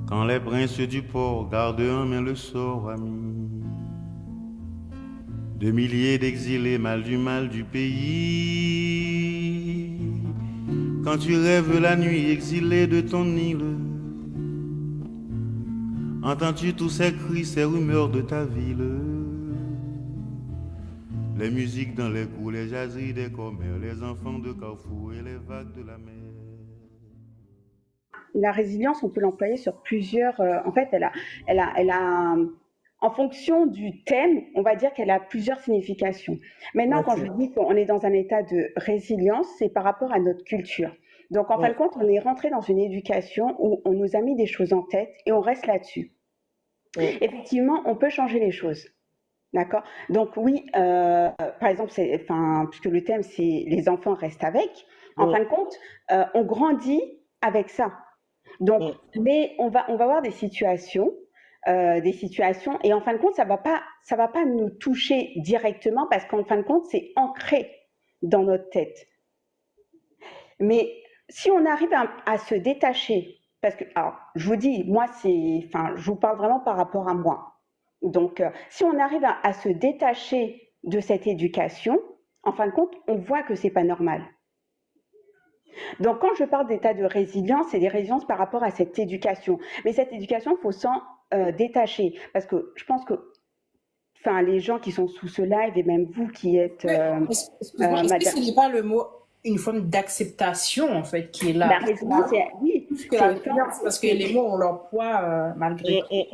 Quand les princes du port gardent en main le sort, ami, de milliers d'exilés mal du pays. Quand tu rêves la nuit exilé de ton île, entends-tu tous ces cris, ces rumeurs de ta ville? Les musiques dans les cours, les jaseries des commères, les enfants de Carrefour et les vagues de la mer. La résilience, on peut l'employer sur plusieurs. En fait, elle a, en fonction du thème, on va dire qu'elle a plusieurs significations. Maintenant, quand je Ok. dis qu'on est dans un état de résilience, c'est par rapport à notre culture. Donc, en fin de Ouais. compte, on est rentré dans une éducation où on nous a mis des choses en tête et on reste là-dessus. Ouais. Effectivement, on peut changer les choses. D'accord. Donc oui, par exemple, puisque le thème c'est les enfants restent avec. En fin Ouais. de compte, on grandit avec ça. Donc, Ouais. mais on va avoir des situations, et en fin de compte, ça va pas nous toucher directement parce qu'en fin de compte, c'est ancré dans notre tête. Mais si on arrive à se détacher, parce que, alors, je vous dis, moi, je vous parle vraiment par rapport à moi. Donc, si on arrive à se détacher de cette éducation, en fin de compte, on voit que c'est pas normal. Donc, quand je parle d'état de résilience, c'est des résiliences par rapport à cette éducation. Mais cette éducation, il faut s'en détacher. Parce que je pense que, enfin, les gens qui sont sous ce live, et même vous qui êtes Ouais. Excuse-moi, est-ce que madame, ce n'est pas le mot, une forme d'acceptation, en fait, qui est la là? résilience, oui, Plus que c'est la une forme, résilience, parce que les mots ont leur poids malgré tout. c'est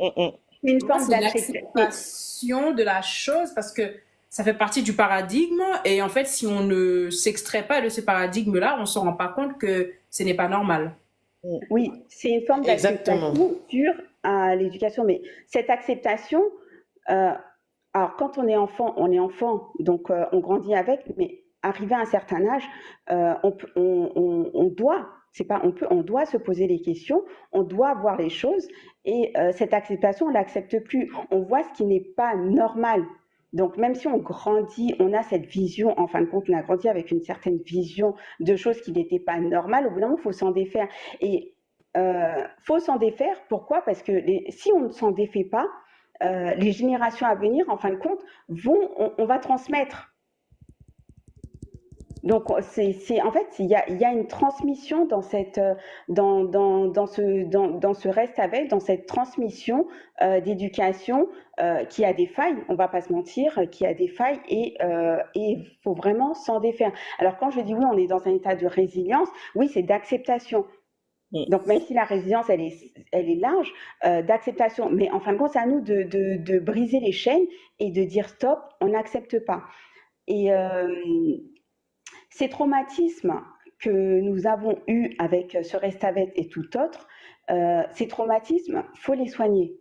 une Pour moi, forme c'est d'acceptation. l'acceptation de la chose parce que ça fait partie du paradigme et en fait, si on ne s'extrait pas de ce paradigme-là, on ne se rend pas compte que ce n'est pas normal. Oui, c'est une forme Exactement. d'acceptation sur l'éducation. Mais cette acceptation, euh, alors quand on est enfant, donc on grandit avec, mais arrivé à un certain âge, on doit, c'est pas, on doit se poser les questions, on doit voir les choses, et cette acceptation, on l'accepte plus. On voit ce qui n'est pas normal. Donc même si on grandit, on a cette vision, en fin de compte, on a grandi avec une certaine vision de choses qui n'étaient pas normales, au bout d'un moment, il faut s'en défaire. Et faut s'en défaire, pourquoi? Parce que si on ne s'en défait pas, les générations à venir, en fin de compte, on va transmettre. Donc, en fait, il y a une transmission dans cette, dans ce reste avec, dans cette transmission d'éducation qui a des failles. On va pas se mentir, qui a des failles, et il faut vraiment s'en défaire. Alors, quand je dis oui, on est dans un état de résilience, oui, c'est d'acceptation. Donc, même si la résilience, elle est large, d'acceptation. Mais en fin de compte, c'est à nous de briser les chaînes et de dire stop, on n'accepte pas. Et ces traumatismes que nous avons eus avec ce Restavek et tout autre, ces traumatismes, il faut les soigner.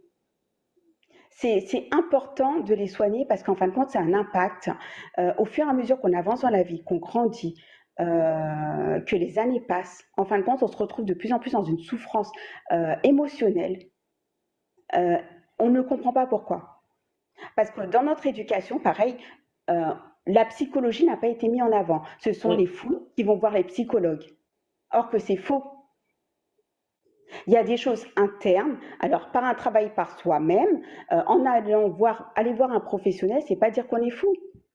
C'est important de les soigner parce qu'en fin de compte, c'est un impact. Au fur et à mesure qu'on avance dans la vie, qu'on grandit, que les années passent, en fin de compte, on se retrouve de plus en plus dans une souffrance émotionnelle. Euh, on ne comprend pas pourquoi. Parce que dans notre éducation, pareil, euh, la psychologie n'a pas été mise en avant. Ce sont les fous qui vont voir les psychologues. Or que c'est faux. Il y a des choses internes. Alors, par un travail par soi-même, en aller voir un professionnel, c'est pas dire qu'on est fou.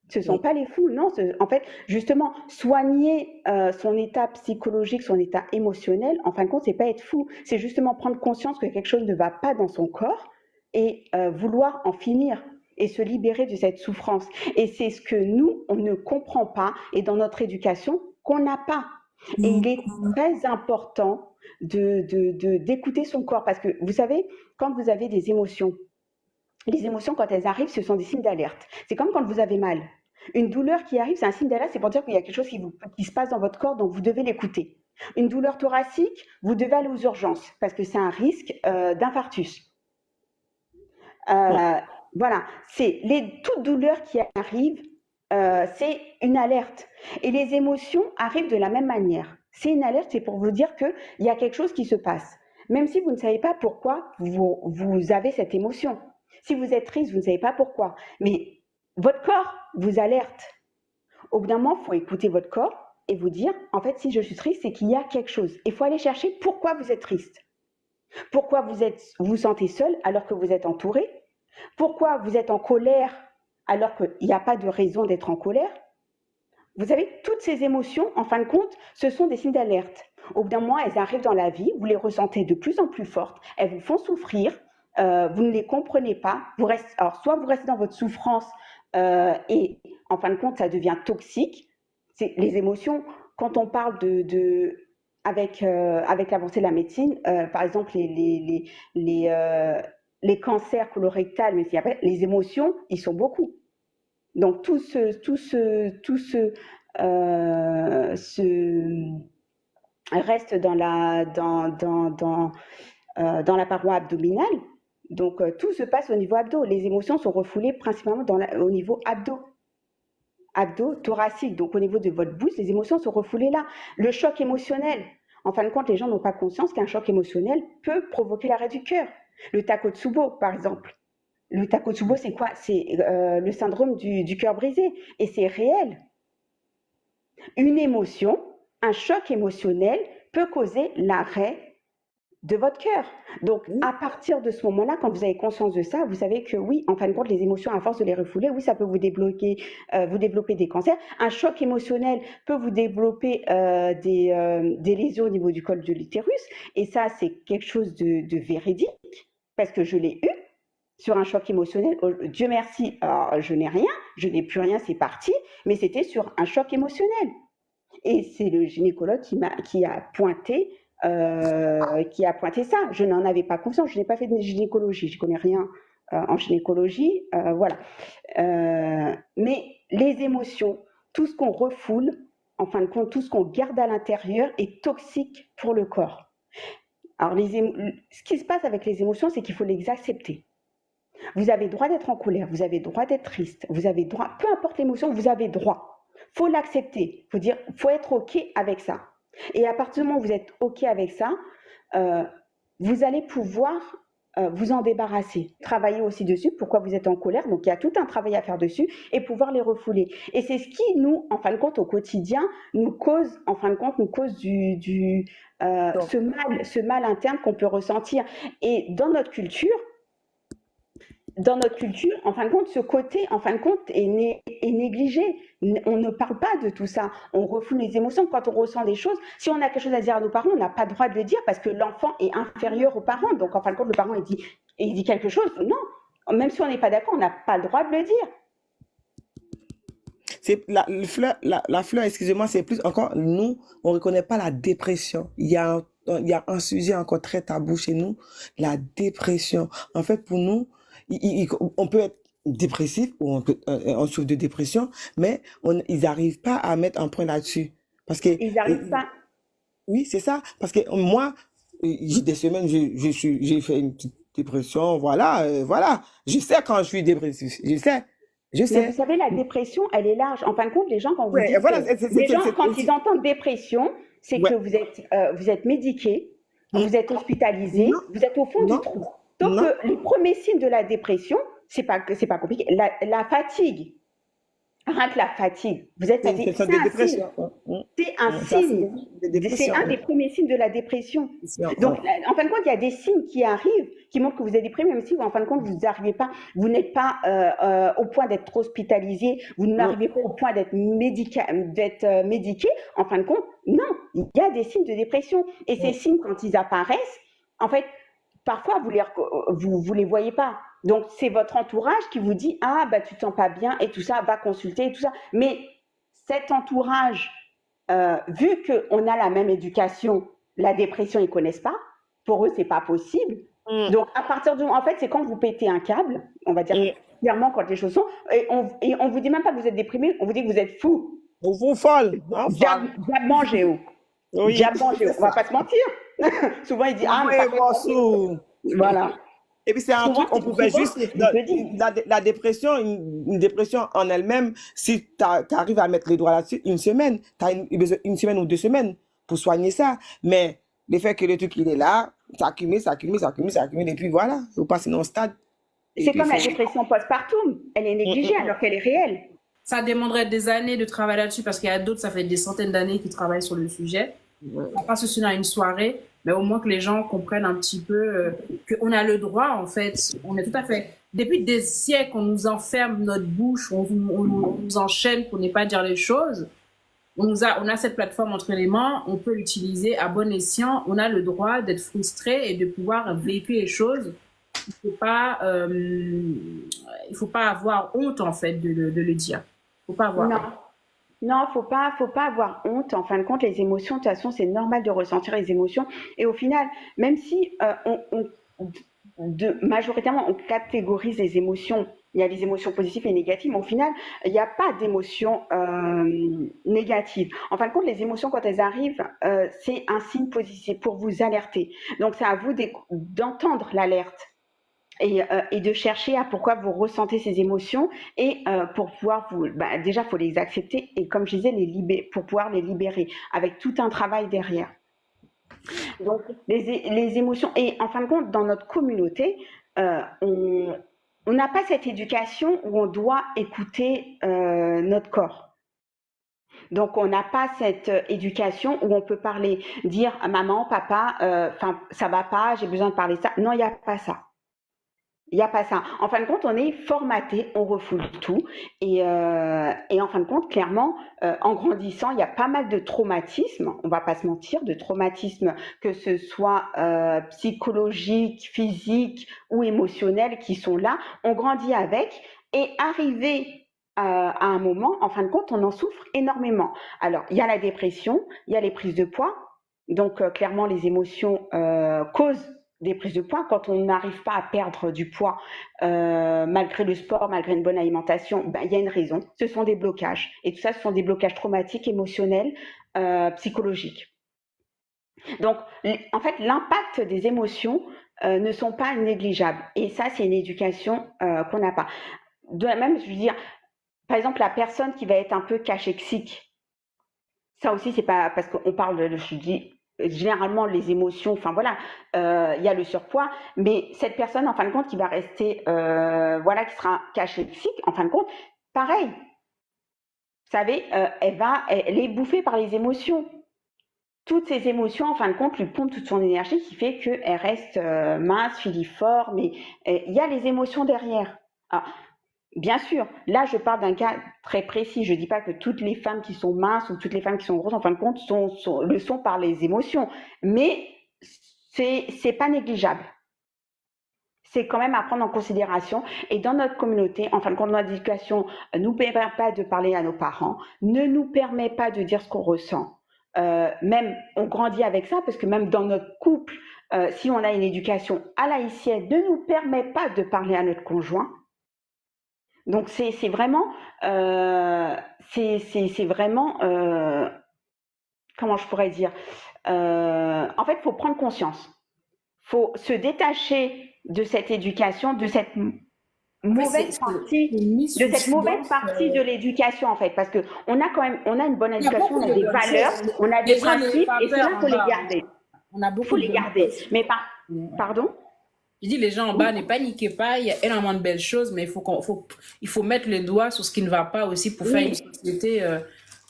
Ce ne sont pas les fous, non. En fait, justement, soigner son état psychologique, son état émotionnel, en fin de compte, c'est pas être fou. C'est justement prendre conscience que quelque chose ne va pas dans son corps et vouloir en finir et se libérer de cette souffrance. Et c'est ce que nous, on ne comprend pas, et dans notre éducation, qu'on n'a pas. Et il est très important d'écouter son corps, parce que vous savez, quand vous avez des émotions, les émotions, quand elles arrivent, ce sont des signes d'alerte. C'est comme quand vous avez mal. Une douleur qui arrive, c'est un signe d'alerte, c'est pour dire qu'il y a quelque chose qui se passe dans votre corps, donc vous devez l'écouter. Une douleur thoracique, vous devez aller aux urgences, parce que c'est un risque d'infarctus. Voilà, c'est toutes douleurs qui arrivent, c'est une alerte. Et les émotions arrivent de la même manière. C'est une alerte, c'est pour vous dire qu'il y a quelque chose qui se passe. Même si vous ne savez pas pourquoi vous avez cette émotion. Si vous êtes triste, vous ne savez pas pourquoi. Mais votre corps vous alerte. Au bout d'un moment, il faut écouter votre corps et vous dire, en fait, si je suis triste, c'est qu'il y a quelque chose. Il faut aller chercher pourquoi vous êtes triste. Pourquoi vous vous sentez seul alors que vous êtes entouré? Pourquoi vous êtes en colère alors qu'il n'y a pas de raison d'être en colère? Vous savez, toutes ces émotions, en fin de compte, ce sont des signes d'alerte. Au bout d'un moment, elles arrivent dans la vie, vous les ressentez de plus en plus fortes, elles vous font souffrir, vous ne les comprenez pas. Alors, soit vous restez dans votre souffrance et en fin de compte, ça devient toxique. Les émotions, quand on parle avec l'avancée de la médecine, par exemple, les cancers colorectals, mais les émotions, ils sont beaucoup. Donc tout reste dans la paroi abdominale. Donc tout se passe au niveau abdo. Les émotions sont refoulées principalement au niveau abdo thoracique. Donc au niveau de votre bouche, les émotions sont refoulées là. Le choc émotionnel. En fin de compte, les gens n'ont pas conscience qu'un choc émotionnel peut provoquer l'arrêt du cœur. Le Takotsubo, par exemple. Le Takotsubo, c'est quoi? C'est le syndrome du cœur brisé. Et c'est réel. Une émotion, un choc émotionnel peut causer l'arrêt de votre cœur. Donc, à partir de ce moment-là, quand vous avez conscience de ça, vous savez que oui, en fin de compte, les émotions, à force de les refouler, oui, ça peut vous développer des cancers. Un choc émotionnel peut vous développer des lésions au niveau du col de l'utérus. Et ça, c'est quelque chose de véridique, parce que je l'ai eu. Sur un choc émotionnel, Dieu merci, alors, je n'ai rien, je n'ai plus rien, c'est parti, mais c'était sur un choc émotionnel. Et c'est le gynécologue qui a pointé ça. Je n'en avais pas conscience, je n'ai pas fait de gynécologie, je ne connais rien en gynécologie, voilà. Mais les émotions, tout ce qu'on refoule, en fin de compte, tout ce qu'on garde à l'intérieur est toxique pour le corps. Alors, ce qui se passe avec les émotions, c'est qu'il faut les accepter. Vous avez droit d'être en colère, vous avez droit d'être triste, vous avez droit, peu importe l'émotion, vous avez droit. Il faut l'accepter, il faut être OK avec ça. Et à partir du moment où vous êtes OK avec ça, vous allez pouvoir vous en débarrasser. Travailler aussi dessus, pourquoi vous êtes en colère. Donc, il y a tout un travail à faire dessus et pouvoir les refouler. Et c'est ce qui, nous, en fin de compte, au quotidien, nous cause ce mal interne qu'on peut ressentir. Et dans notre culture, en fin de compte, ce côté, en fin de compte, est négligé. On ne parle pas de tout ça. On refoule les émotions quand on ressent des choses. Si on a quelque chose à dire à nos parents, on n'a pas le droit de le dire parce que l'enfant est inférieur aux parents. Donc, en fin de compte, le parent, il dit quelque chose. Non, même si on n'est pas d'accord, on n'a pas le droit de le dire. C'est la fleur, excusez-moi, c'est plus encore, nous, on ne reconnaît pas la dépression. Il y a un sujet encore très tabou chez nous, la dépression. En fait, pour nous, on peut être dépressif ou on souffre de dépression, mais ils n'arrivent pas à mettre un point là-dessus. Parce que ils n'arrivent pas. Oui, c'est ça. Parce que moi, j'ai des semaines, j'ai fait une petite dépression, voilà. Je sais quand je suis dépressif, je sais. Mais vous savez, la dépression, elle est large. En fin de compte, les gens, quand vous dites, quand ils entendent dépression, c'est que vous êtes médiqué, vous êtes hospitalisé, vous êtes au fond du trou. Donc, les premiers signes de la dépression, c'est pas compliqué. La fatigue, rien que la fatigue, vous êtes fatigué. C'est un signe. C'est un des premiers signes de la dépression. Donc, en fin de compte, il y a des signes qui arrivent, qui montrent que vous êtes déprimé, même si, en fin de compte, vous n'arrivez pas, vous n'êtes pas au point d'être hospitalisé, vous n'arrivez pas au point d'être médiqué. En fin de compte, non, il y a des signes de dépression. Et ces signes, quand ils apparaissent, en fait, parfois, vous les voyez pas. Donc, c'est votre entourage qui vous dit « Ah, bah, tu te sens pas bien et tout ça, va consulter et tout ça. » Mais cet entourage, vu qu'on a la même éducation, la dépression, ils connaissent pas. Pour eux, c'est pas possible. Donc, à partir du moment, en fait, c'est quand vous pétez un câble, on va dire clairement quand les choses sont, et on vous dit même pas que vous êtes déprimé, on vous dit que vous êtes fou. Vous folle. Diable mangé. Oui. Diable mangé. On va pas se mentir. Souvent, ils disent « Ah, mais voilà. » Et puis c'est un truc, on pouvait juste, la dépression, une dépression en elle-même, si tu arrives à mettre les doigts là-dessus, une semaine, tu as une semaine ou 2 semaines pour soigner ça. Mais le fait que le truc, il est là, ça accumule, et puis voilà, vous passez dans le stade. C'est comme la dépression postpartum, elle est négligée alors qu'elle est réelle. Ça demanderait des années de travail là-dessus parce qu'il y a d'autres, ça fait des centaines d'années qui travaillent sur le sujet. On va pas se souvenir à une soirée. mais au moins que les gens comprennent un petit peu qu'on a le droit, en fait, on est tout à fait... Depuis des siècles, on nous enferme notre bouche, on nous enchaîne pour ne pas dire les choses. On a cette plateforme entre les mains, on peut l'utiliser à bon escient, on a le droit d'être frustré et de pouvoir véhiculer les choses. Il faut pas avoir honte, en fait, de le dire. Il faut pas avoir honte. Non, faut pas avoir honte. En fin de compte, les émotions, de toute façon, c'est normal de ressentir les émotions. Et au final, même si majoritairement on catégorise les émotions, il y a les émotions positives et négatives, mais au final, il n'y a pas d'émotions négatives. En fin de compte, les émotions, quand elles arrivent, c'est un signe positif pour vous alerter. Donc, c'est à vous d'entendre l'alerte. Et de chercher à pourquoi vous ressentez ces émotions et pour pouvoir déjà faut les accepter et comme je disais pour pouvoir les libérer avec tout un travail derrière. Donc les émotions et en fin de compte dans notre communauté on n'a pas cette éducation où on doit écouter notre corps. Donc on n'a pas cette éducation où on peut parler, dire à maman, papa, ça va pas, j'ai besoin de parler de ça. Non, il n'y a pas ça. Il n'y a pas ça. En fin de compte, on est formaté, on refoule tout. Et en fin de compte, clairement, en grandissant, il y a pas mal de traumatismes, on ne va pas se mentir, de traumatismes, que ce soit psychologiques, physiques ou émotionnels qui sont là. On grandit avec et arrivé à un moment, en fin de compte, on en souffre énormément. Alors, il y a la dépression, il y a les prises de poids. Donc, clairement, les émotions causent des prises de poids, quand on n'arrive pas à perdre du poids malgré le sport, malgré une bonne alimentation, il y a une raison. Ce sont des blocages. Et tout ça, ce sont des blocages traumatiques, émotionnels, psychologiques. Donc, en fait, l'impact des émotions ne sont pas négligeables. Et ça, c'est une éducation qu'on n'a pas. De même, je veux dire, par exemple, la personne qui va être un peu cachexique, ça aussi, c'est pas parce qu'on parle je dis, généralement les émotions, enfin voilà, il y a le surpoids, mais cette personne en fin de compte qui va rester, qui sera cachexique, en fin de compte, pareil, vous savez, elle est bouffée par les émotions. Toutes ces émotions, en fin de compte, lui pompent toute son énergie qui fait qu'elle reste mince, filiforme, mais il y a les émotions derrière. Alors, bien sûr, là je parle d'un cas très précis, je ne dis pas que toutes les femmes qui sont minces ou toutes les femmes qui sont grosses en fin de compte le sont par les émotions, mais c'est pas négligeable. C'est quand même à prendre en considération et dans notre communauté, en fin de compte, notre éducation ne nous permet pas de parler à nos parents, ne nous permet pas de dire ce qu'on ressent. Même on grandit avec ça parce que même dans notre couple, si on a une éducation à l'haïtienne, ne nous permet pas de parler à notre conjoint. Donc c'est vraiment, comment je pourrais dire, en fait, il faut prendre conscience. Il faut se détacher de cette éducation, de cette mauvaise partie de l'éducation, en fait, parce qu'on a quand même, on a une bonne éducation, on a des valeurs, on a des principes, et cela, il faut les garder. Il faut les garder. Mais pardon? Je dis, les gens en bas, ne paniquez pas, il y a énormément de belles choses, mais il faut mettre les doigts sur ce qui ne va pas aussi pour faire une société.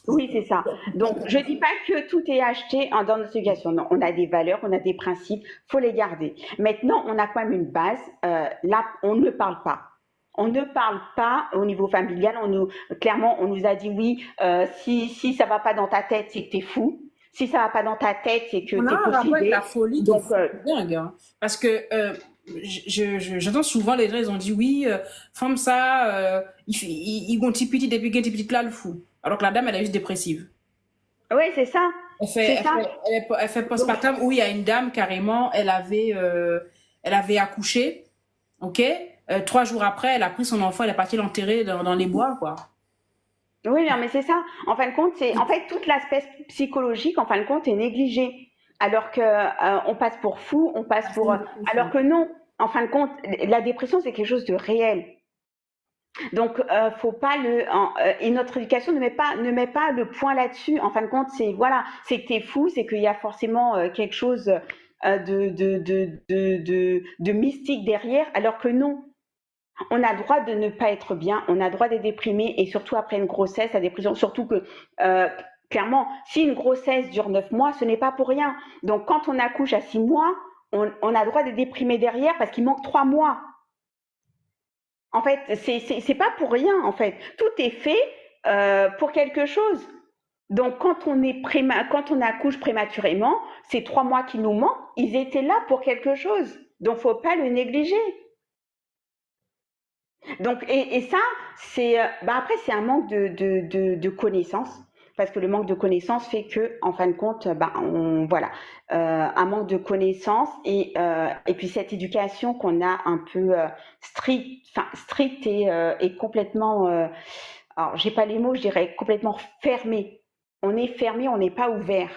Oui, c'est ça. Donc, je ne dis pas que tout est acheté dans notre éducation. Non, on a des valeurs, on a des principes, il faut les garder. Maintenant, on a quand même une base. Là, on ne parle pas. On ne parle pas au niveau familial. Clairement, on nous a dit oui, si ça ne va pas dans ta tête, c'est que tu es fou. Si ça ne va pas dans ta tête, c'est que tu es possédé. La folie, donc dingue, hein. Parce que j'entends souvent les gens, ils ont dit oui, femme ça, ils vont petit depuis qu'elle est petite là le fou. Alors que la dame, elle est juste dépressive. Oui, c'est ça. Elle fait postpartum où il y a une dame carrément, elle avait accouché, ok. 3 jours après, elle a pris son enfant, elle est partie l'enterrer dans les bois, quoi. Oui, non, mais c'est ça. En fin de compte, tout l'aspect psychologique, en fin de compte, est négligé. Alors que on passe pour fou, on passe pour. Alors que non, en fin de compte, la dépression, c'est quelque chose de réel. Donc, faut pas et notre éducation ne met pas le point là-dessus. En fin de compte, c'est que t'es fou, c'est qu'il y a forcément quelque chose de mystique derrière, alors que non. On a le droit de ne pas être bien, on a le droit d'être déprimé et surtout après une grossesse, la dépression, surtout que Clairement, si une grossesse dure 9 mois, ce n'est pas pour rien. Donc, quand on accouche à 6 mois, on a le droit de déprimer derrière parce qu'il manque 3 mois. En fait, c'est pas pour rien, en fait. Tout est fait pour quelque chose. Donc, quand on accouche prématurément, ces 3 mois qui nous manquent, ils étaient là pour quelque chose. Donc, faut pas le négliger. Donc, et ça, après, c'est un manque de connaissances. Parce que le manque de connaissances fait que, en fin de compte, voilà, un manque de connaissances et puis cette éducation qu'on a un peu stricte et complètement, alors j'ai pas les mots, je dirais complètement fermée. On est fermé, on n'est pas ouvert.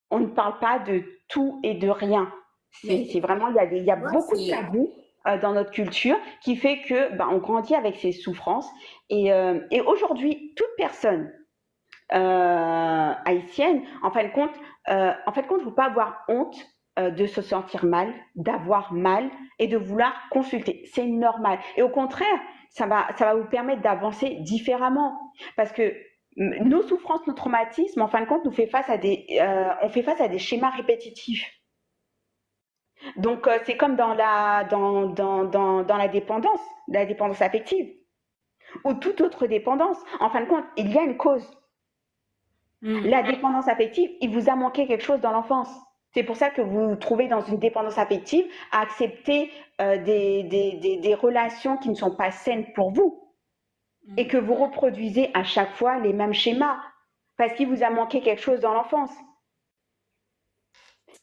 On ne parle pas de tout et de rien. C'est vraiment, il y a beaucoup de tabous dans notre culture qui fait que on grandit avec ces souffrances et aujourd'hui toute personne haïtienne, en fin de compte, il ne faut pas avoir honte de se sentir mal, d'avoir mal et de vouloir consulter. C'est normal. Et au contraire, ça va vous permettre d'avancer différemment. Parce que nos souffrances, nos traumatismes, en fin de compte, on fait face à des schémas répétitifs. Donc, c'est comme dans la dépendance affective ou toute autre dépendance. En fin de compte, il y a une cause. La dépendance affective, il vous a manqué quelque chose dans l'enfance. C'est pour ça que vous vous trouvez dans une dépendance affective à accepter des relations qui ne sont pas saines pour vous et que vous reproduisez à chaque fois les mêmes schémas parce qu'il vous a manqué quelque chose dans l'enfance.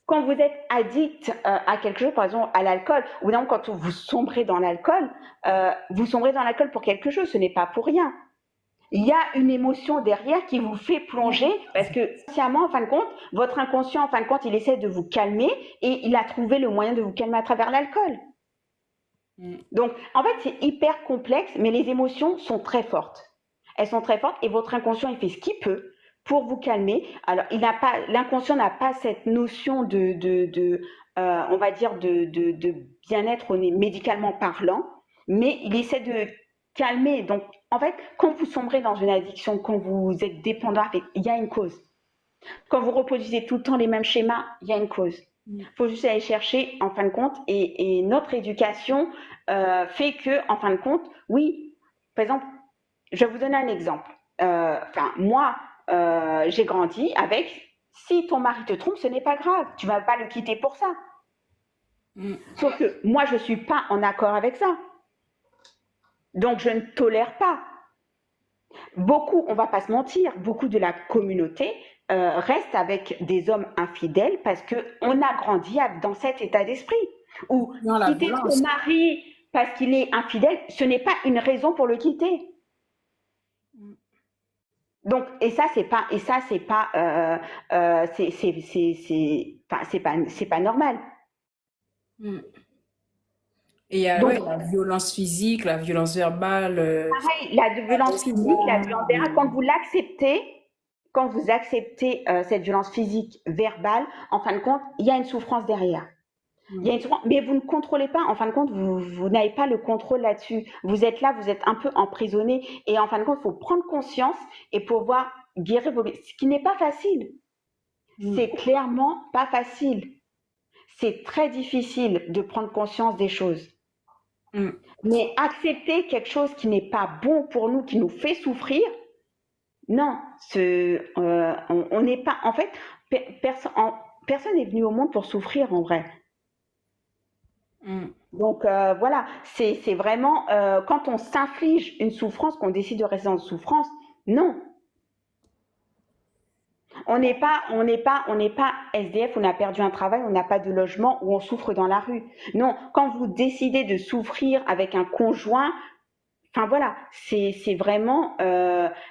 Quand vous êtes addict à quelque chose, par exemple à l'alcool, ou non, quand vous sombrez dans l'alcool, vous sombrez dans l'alcool pour quelque chose, ce n'est pas pour rien. Il y a une émotion derrière qui vous fait plonger parce que consciemment, en fin de compte, votre inconscient, en fin de compte, il essaie de vous calmer et il a trouvé le moyen de vous calmer à travers l'alcool. Donc, en fait, c'est hyper complexe, mais les émotions sont très fortes. Elles sont très fortes et votre inconscient, il fait ce qu'il peut pour vous calmer. Alors, l'inconscient n'a pas cette notion on va dire, de bien-être médicalement parlant, mais il essaie de calmer. Donc, en fait, quand vous sombrez dans une addiction, quand vous êtes dépendant, il y a une cause. Quand vous reproduisez tout le temps les mêmes schémas, il y a une cause. Il faut juste aller chercher, en fin de compte, et notre éducation fait que, en fin de compte, oui, par exemple, je vais vous donner un exemple. Moi, j'ai grandi avec, si ton mari te trompe, ce n'est pas grave, tu ne vas pas le quitter pour ça. Sauf que moi, je ne suis pas en accord avec ça. Donc, je ne tolère pas. Beaucoup, on ne va pas se mentir, beaucoup de la communauté reste avec des hommes infidèles parce qu'on a grandi dans cet état d'esprit. Ou quitter ton mari parce qu'il est infidèle, ce n'est pas une raison pour le quitter. Donc, c'est pas normal. Et il y a la violence physique, la violence verbale. Pareil, la violence physique, la violence verbale, quand vous acceptez cette violence physique verbale, en fin de compte, il y a une souffrance derrière. Il y a une souffrance, mais vous ne contrôlez pas, en fin de compte, vous n'avez pas le contrôle là-dessus. Vous êtes là, vous êtes un peu emprisonné, et en fin de compte, il faut prendre conscience et pouvoir guérir vos blessures, ce qui n'est pas facile. C'est clairement pas facile. C'est très difficile de prendre conscience des choses. Mais accepter quelque chose qui n'est pas bon pour nous, qui nous fait souffrir, non, on n'est pas, en fait, personne n'est venu au monde pour souffrir en vrai. Donc voilà, c'est vraiment quand on s'inflige une souffrance, qu'on décide de rester en souffrance, non. On n'est pas SDF, on a perdu un travail, on n'a pas de logement ou on souffre dans la rue. Non, quand vous décidez de souffrir avec un conjoint, enfin voilà, c'est vraiment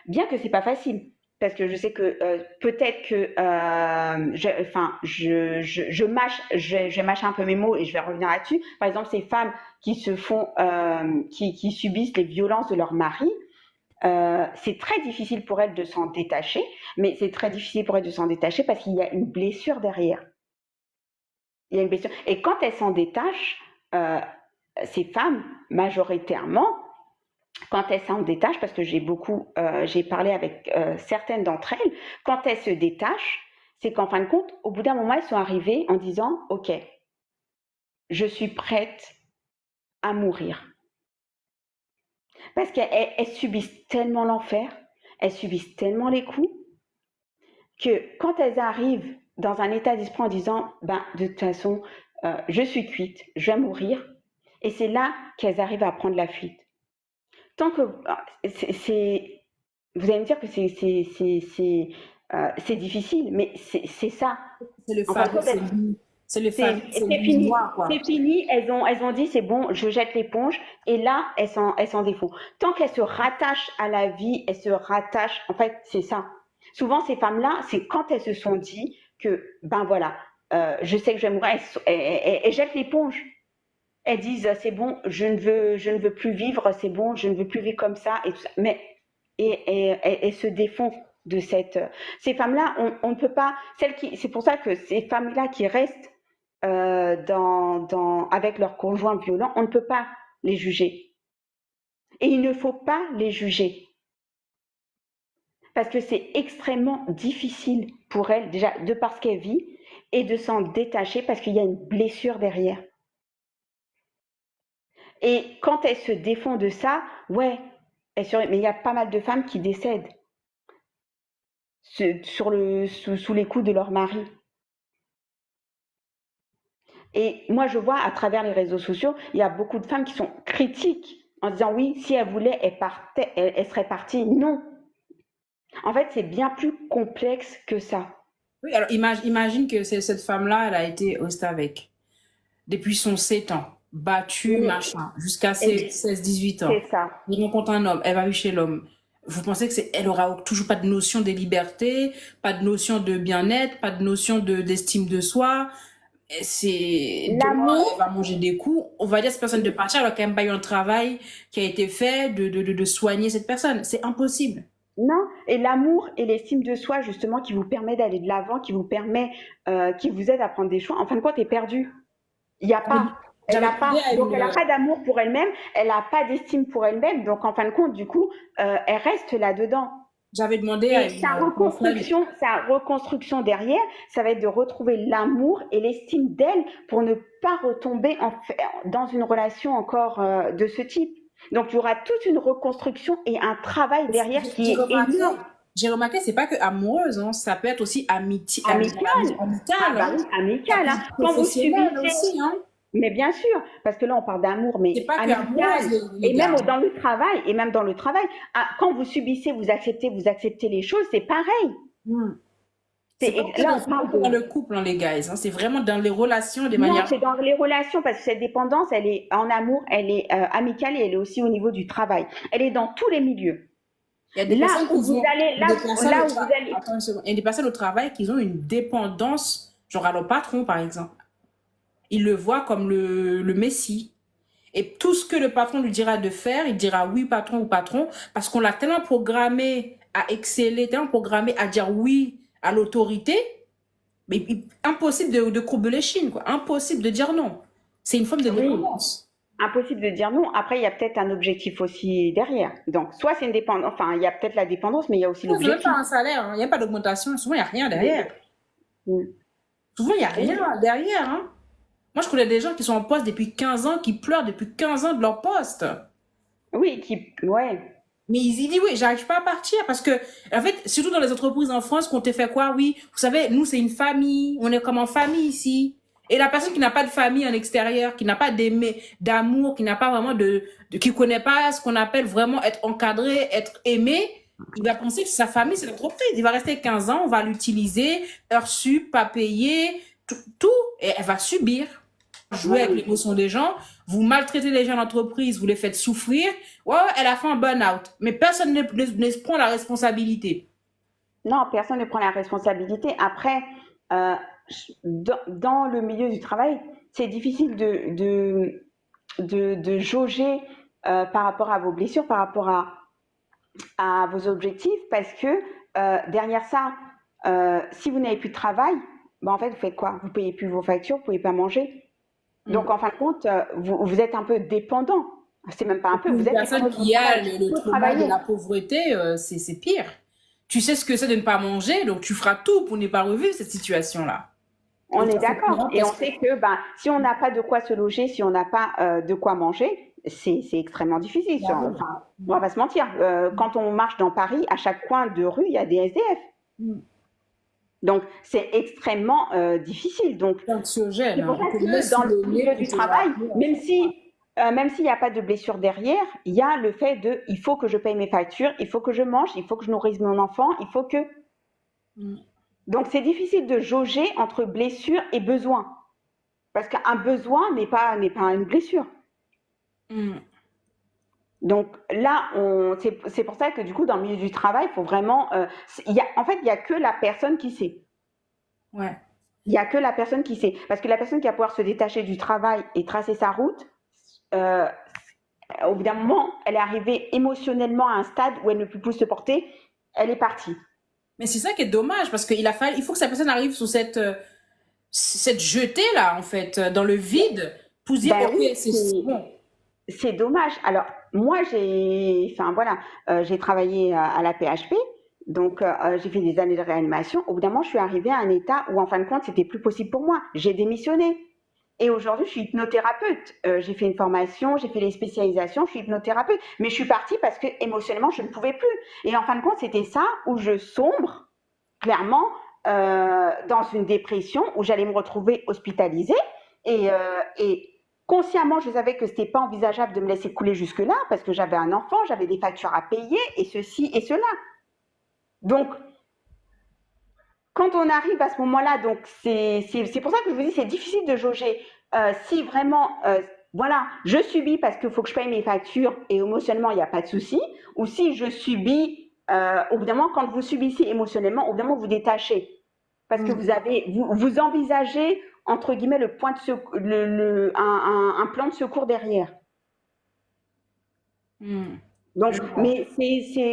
bien que c'est pas facile. Parce que je sais que peut-être que je vais mâcher un peu mes mots et je vais revenir là-dessus. Par exemple, ces femmes qui qui subissent les violences de leur mari, c'est très difficile pour elles de s'en détacher, mais c'est très difficile pour elles de s'en détacher parce qu'il y a une blessure derrière. Il y a une blessure. Et quand elles s'en détachent, ces femmes, majoritairement, quand elles s'en détachent, parce que j'ai parlé avec certaines d'entre elles, quand elles se détachent, c'est qu'en fin de compte, au bout d'un moment, elles sont arrivées en disant, OK, je suis prête à mourir. Parce qu'elles subissent tellement l'enfer, elles subissent tellement les coups, que quand elles arrivent dans un état d'esprit en disant, de toute façon, je suis cuite, je vais mourir, et c'est là qu'elles arrivent à prendre la fuite. Tant que vous allez me dire que c'est difficile, mais c'est ça. C'est le En fin de fameux, compte, c'est le c'est fameux, c'est fini. l'histoire, quoi. C'est fini. Elles ont dit c'est bon, je jette l'éponge. Et là, elles s'en défont. Tant qu'elles se rattachent à la vie, elles se rattachent. En fait, c'est ça. Souvent, ces femmes-là, c'est quand elles se sont dit que voilà, je sais que je vais mourir, elles jettent l'éponge. Elles disent c'est bon, je ne veux plus vivre, c'est bon, je ne veux plus vivre comme ça et tout ça. Mais elles se défont de ces femmes-là. On ne peut pas. C'est pour ça que ces femmes-là qui restent avec leurs conjoints violents, on ne peut pas les juger. Et il ne faut pas les juger. Parce que c'est extrêmement difficile pour elles, déjà, de par ce qu'elles vivent, et de s'en détacher parce qu'il y a une blessure derrière. Et quand elles se défont de ça, mais il y a pas mal de femmes qui décèdent sous les coups de leur mari. Et moi, je vois à travers les réseaux sociaux, il y a beaucoup de femmes qui sont critiques en disant oui, si elles voulaient, elles seraient parties. Non. En fait, c'est bien plus complexe que ça. Oui, alors imagine que cette femme-là, elle a été hostée avec depuis son 7 ans, battue, machin, jusqu'à ses 16-18 ans. C'est ça. Elle rencontre un homme, elle va vivre chez l'homme. Vous pensez qu'elle aura toujours pas de notion de liberté, pas de notion de bien-être, pas de notion d'estime de soi? Demain, elle va manger des coups. On va dire cette personne de partir, elle a quand même pas eu un travail qui a été fait de soigner cette personne. C'est impossible. Non, et l'amour et l'estime de soi, justement, qui vous permet d'aller de l'avant, qui vous aide à prendre des choix, en fin de compte, est perdue. Il n'y a pas. Elle n'a pas d'amour pour elle-même, elle n'a pas d'estime pour elle-même, donc en fin de compte, du coup, elle reste là-dedans. J'avais demandé à sa reconstruction derrière, ça va être de retrouver l'amour et l'estime d'elle pour ne pas retomber dans une relation encore de ce type. Donc, il y aura toute une reconstruction et un travail derrière qui est énorme. J'ai remarqué, c'est pas que amoureuse, hein, ça peut être aussi amical. Amical. Hein. Quand vous subissez aussi, hein. Mais bien sûr, parce que là on parle d'amour, mais amical. Et même dans le travail, quand vous subissez, vous acceptez les choses, c'est pareil. Là, on parle dans le couple, hein, les gars. Hein, c'est vraiment dans les relations, des manières. Non, c'est dans les relations, parce que cette dépendance, elle est en amour, elle est amicale et elle est aussi au niveau du travail. Elle est dans tous les milieux. Il y a des personnes il y a des personnes au travail qui ont une dépendance, genre à leur patron, par exemple. Il le voit comme le messie. Et tout ce que le patron lui dira de faire, il dira oui, patron ou patron, parce qu'on l'a tellement programmé à exceller, tellement programmé à dire oui à l'autorité, mais impossible de courber les chines, quoi. Impossible de dire non. C'est une forme de dépendance. Impossible de dire non. Après, il y a peut-être un objectif aussi derrière. Donc, soit c'est une dépendance, enfin, il y a peut-être la dépendance, mais il y a aussi l'objectif. Il n'y a même pas un salaire, il n'y a pas d'augmentation. Souvent, il n'y a rien derrière. Souvent, il n'y a rien derrière, hein. Moi, je connais des gens qui sont en poste depuis 15 ans, qui pleurent depuis 15 ans de leur poste. Oui, Mais ils disent, oui, j'arrive pas à partir parce que, en fait, surtout dans les entreprises en France, qu'on te fait quoi? Oui, vous savez, nous, c'est une famille. On est comme en famille ici. Et la personne qui n'a pas de famille en extérieur, qui n'a pas d'amour, qui n'a pas vraiment qui connaît pas ce qu'on appelle vraiment être encadré, être aimé, il va penser que sa famille, c'est l'entreprise. Il va rester 15 ans, on va l'utiliser, heures sup, pas payé, tout, et elle va subir. Jouer avec l'émotion des gens, vous maltraitez les gens en entreprise, vous les faites souffrir. Ouais, elle a fait un burn-out. Mais personne ne prend la responsabilité. Non, personne ne prend la responsabilité. Après, dans le milieu du travail, c'est difficile de jauger par rapport à vos blessures, par rapport à vos objectifs, parce que derrière ça, si vous n'avez plus de travail, en fait, vous faites quoi? Vous payez plus vos factures, vous pouvez pas manger. Donc, en fin de compte, vous êtes un peu dépendant. C'est même pas un peu, Pour vous une êtes personne étranger au qui a travail. Il le faut trauma de travailler. la pauvreté, c'est pire. Tu sais ce que c'est de ne pas manger, donc tu feras tout pour ne pas revivre cette situation-là. On Donc est ça fait d'accord. peur Et on parce que... sait que si on n'a pas de quoi se loger, si on n'a pas de quoi manger, c'est extrêmement difficile. Enfin, on va pas se mentir. Quand on marche dans Paris, à chaque coin de rue, il y a des SDF. Mm. Donc, c'est extrêmement difficile. Donc, Anxiogène, c'est pour hein. ça On te que laisse dans sous le le nez milieu pour du te travail, rappeler. même s'il n'y a pas de blessure derrière, il y a le fait de il faut que je paye mes factures, il faut que je mange, il faut que je nourrisse mon enfant, il faut que. Mm. Donc, c'est difficile de jauger entre blessure et besoin. Parce qu'un besoin n'est pas une blessure. Mm. Donc là, c'est pour ça que du coup, dans le milieu du travail, il faut vraiment. En fait, il n'y a que la personne qui sait. Ouais. Il n'y a que la personne qui sait. Parce que la personne qui va pouvoir se détacher du travail et tracer sa route, au bout d'un moment, elle est arrivée émotionnellement à un stade où elle ne peut plus se porter, elle est partie. Mais c'est ça qui est dommage, parce qu'il il faut que cette personne arrive sous cette jetée-là, en fait, dans le vide, pour se dire, Ben ok, oui, c'est bon. c'est dommage. Alors, moi, j'ai travaillé à la PHP, donc j'ai fait des années de réanimation. Au bout d'un moment, je suis arrivée à un état où, en fin de compte, c'était plus possible pour moi. J'ai démissionné. Et aujourd'hui, je suis hypnothérapeute. J'ai fait une formation, j'ai fait les spécialisations, je suis hypnothérapeute. Mais je suis partie parce que émotionnellement, je ne pouvais plus. Et en fin de compte, c'était ça où je sombre, clairement, dans une dépression, où j'allais me retrouver hospitalisée. Et consciemment, je savais que ce n'était pas envisageable de me laisser couler jusque-là, parce que j'avais un enfant, j'avais des factures à payer, et ceci et cela. Donc, quand on arrive à ce moment-là, donc c'est pour ça que je vous dis c'est difficile de jauger. Si vraiment, voilà, je subis parce qu'il faut que je paye mes factures et émotionnellement il n'y a pas de souci, ou si je subis, au bout d'un moment, quand vous subissez émotionnellement, au bout d'un moment vous détachez parce que vous envisagez entre guillemets le point de secours, un plan de secours derrière. Mm. Donc, mais